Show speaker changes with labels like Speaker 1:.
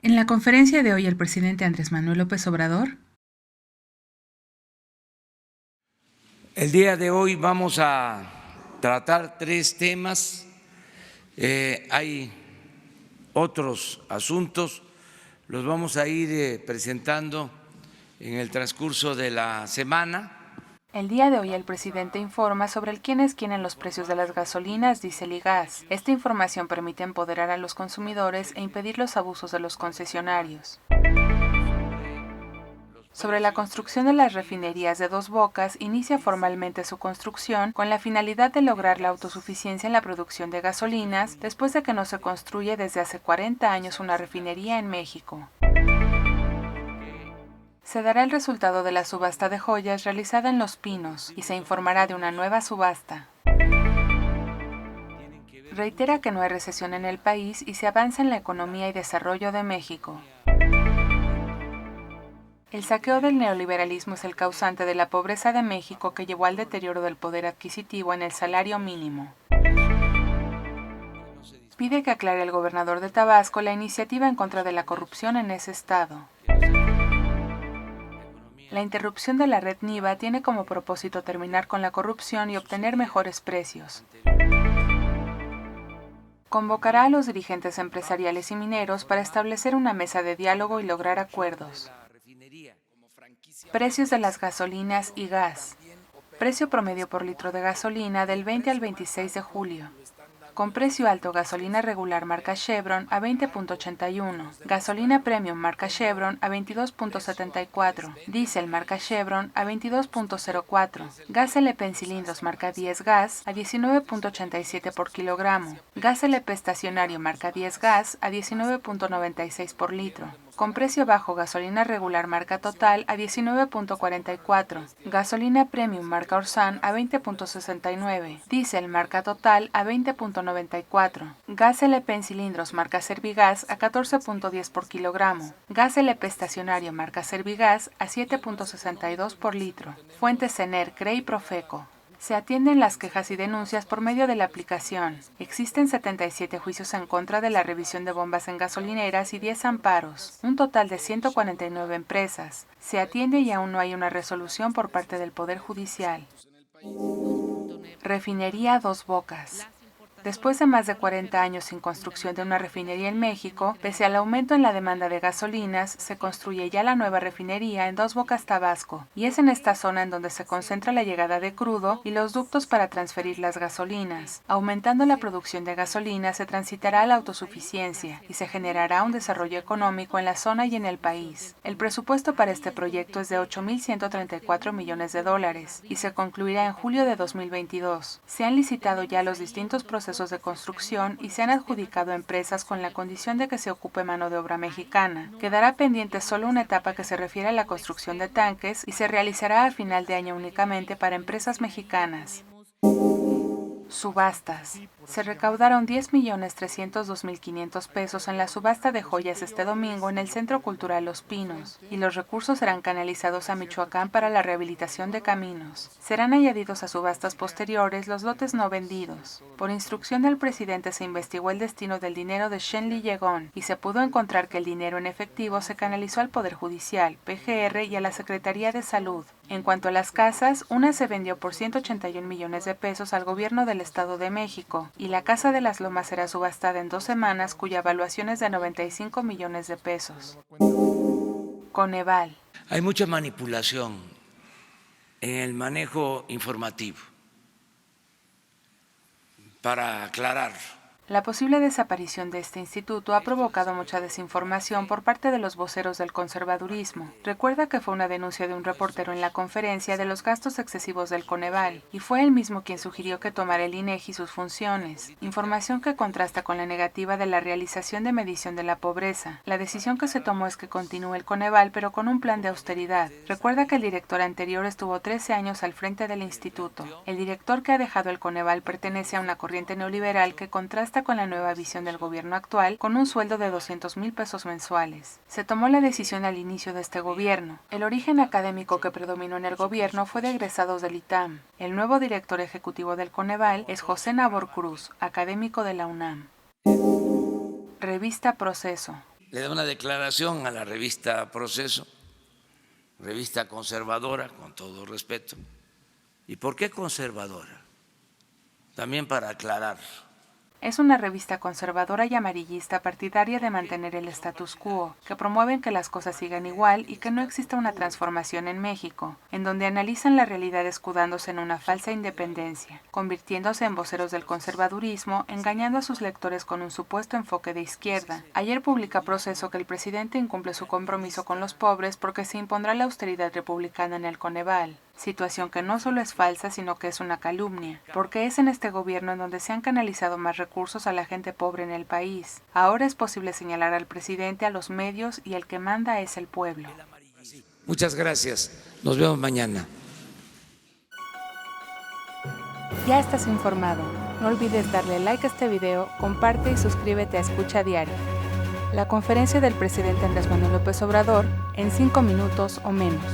Speaker 1: En la conferencia de hoy, el presidente Andrés Manuel López Obrador.
Speaker 2: El día de hoy vamos a tratar tres temas. Hay otros asuntos, los vamos a ir presentando en el transcurso de la semana.
Speaker 1: El día de hoy el presidente informa sobre el quién es quién en los precios de las gasolinas, diésel y gas. Esta información permite empoderar a los consumidores e impedir los abusos de los concesionarios. Sobre la construcción de las refinerías de Dos Bocas, inicia formalmente su construcción con la finalidad de lograr la autosuficiencia en la producción de gasolinas, después de que no se construye desde hace 40 años una refinería en México. Se dará el resultado de la subasta de joyas realizada en Los Pinos y se informará de una nueva subasta. Reitera que no hay recesión en el país y se avanza en la economía y desarrollo de México. El saqueo del neoliberalismo es el causante de la pobreza de México que llevó al deterioro del poder adquisitivo en el salario mínimo. Pide que aclare el gobernador de Tabasco la iniciativa en contra de la corrupción en ese estado. La interrupción de la red NIVA tiene como propósito terminar con la corrupción y obtener mejores precios. Convocará a los dirigentes empresariales y mineros para establecer una mesa de diálogo y lograr acuerdos. Precios de las gasolinas y gas. Precio promedio por litro de gasolina del 20 al 26 de julio. Con precio alto, gasolina regular marca Chevron a 20.81, gasolina premium marca Chevron a 22.74, diésel marca Chevron a 22.04, gas LP en cilindros marca 10 gas a 19.87 por kilogramo, gas LP estacionario marca 10 gas a 19.96 por litro. Con precio bajo, gasolina regular marca Total a 19.44, gasolina premium marca Orsan a 20.69, diésel marca Total a 20.94, gas LP en cilindros marca Servigas a 14.10 por kilogramo, gas LP estacionario marca Servigas a 7.62 por litro. Fuentes Ener, CRE y Profeco. Se atienden las quejas y denuncias por medio de la aplicación. Existen 77 juicios en contra de la revisión de bombas en gasolineras y 10 amparos, un total de 149 empresas. Se atiende y aún no hay una resolución por parte del Poder Judicial. Refinería Dos Bocas. Después de más de 40 años sin construcción de una refinería en México, pese al aumento en la demanda de gasolinas, se construye ya la nueva refinería en Dos Bocas, Tabasco, y es en esta zona en donde se concentra la llegada de crudo y los ductos para transferir las gasolinas. Aumentando la producción de gasolina, se transitará a la autosuficiencia y se generará un desarrollo económico en la zona y en el país. El presupuesto para este proyecto es de 8.134 millones de dólares y se concluirá en julio de 2022. Se han licitado ya los distintos procesos de construcción y se han adjudicado a empresas con la condición de que se ocupe mano de obra mexicana. Quedará pendiente solo una etapa que se refiere a la construcción de tanques y se realizará a final de año únicamente para empresas mexicanas. Subastas. Se recaudaron 10.302.500 pesos en la subasta de joyas este domingo en el Centro Cultural Los Pinos, y los recursos serán canalizados a Michoacán para la rehabilitación de caminos. Serán añadidos a subastas posteriores los lotes no vendidos. Por instrucción del presidente se investigó el destino del dinero de Shenli Yegon y se pudo encontrar que el dinero en efectivo se canalizó al Poder Judicial, PGR y a la Secretaría de Salud. En cuanto a las casas, una se vendió por 181 millones de pesos al gobierno del Estado de México, y la Casa de las Lomas será subastada en 2 semanas, cuya evaluación es de 95 millones de pesos. Coneval.
Speaker 2: Hay mucha manipulación en el manejo informativo. Para aclarar,
Speaker 1: La posible desaparición de este instituto ha provocado mucha desinformación por parte de los voceros del conservadurismo. Recuerda que fue una denuncia de un reportero en la conferencia de los gastos excesivos del Coneval, y fue él mismo quien sugirió que tomara el INEGI sus funciones. Información que contrasta con la negativa de la realización de medición de la pobreza. La decisión que se tomó es que continúe el Coneval, pero con un plan de austeridad. Recuerda que el director anterior estuvo 13 años al frente del instituto. El director que ha dejado el Coneval pertenece a una corriente neoliberal que contrasta con la nueva visión del gobierno actual, con un sueldo de 200,000 pesos mensuales. Se tomó la decisión al inicio de este gobierno. El origen académico que predominó en el gobierno fue de egresados del ITAM. El nuevo director ejecutivo del Coneval es José Nabor Cruz, académico de la UNAM. Revista Proceso.
Speaker 2: le da una declaración a la revista Proceso, revista conservadora, con todo respeto. ¿Y por qué conservadora? También para aclarar.
Speaker 1: Es una revista conservadora y amarillista partidaria de mantener el status quo, que promueven que las cosas sigan igual y que no exista una transformación en México, en donde analizan la realidad escudándose en una falsa independencia, convirtiéndose en voceros del conservadurismo, engañando a sus lectores con un supuesto enfoque de izquierda. Ayer publica Proceso que el presidente incumple su compromiso con los pobres porque se impondrá la austeridad republicana en el Coneval. Situación que no solo es falsa, sino que es una calumnia, porque es en este gobierno en donde se han canalizado más recursos a la gente pobre en el país. Ahora es posible señalar al presidente, a los medios, y el que manda es el pueblo.
Speaker 2: Muchas gracias. Nos vemos mañana.
Speaker 1: Ya estás informado. No olvides darle like a este video, comparte y suscríbete a Escucha Diario. La conferencia del presidente Andrés Manuel López Obrador en 5 minutos o menos.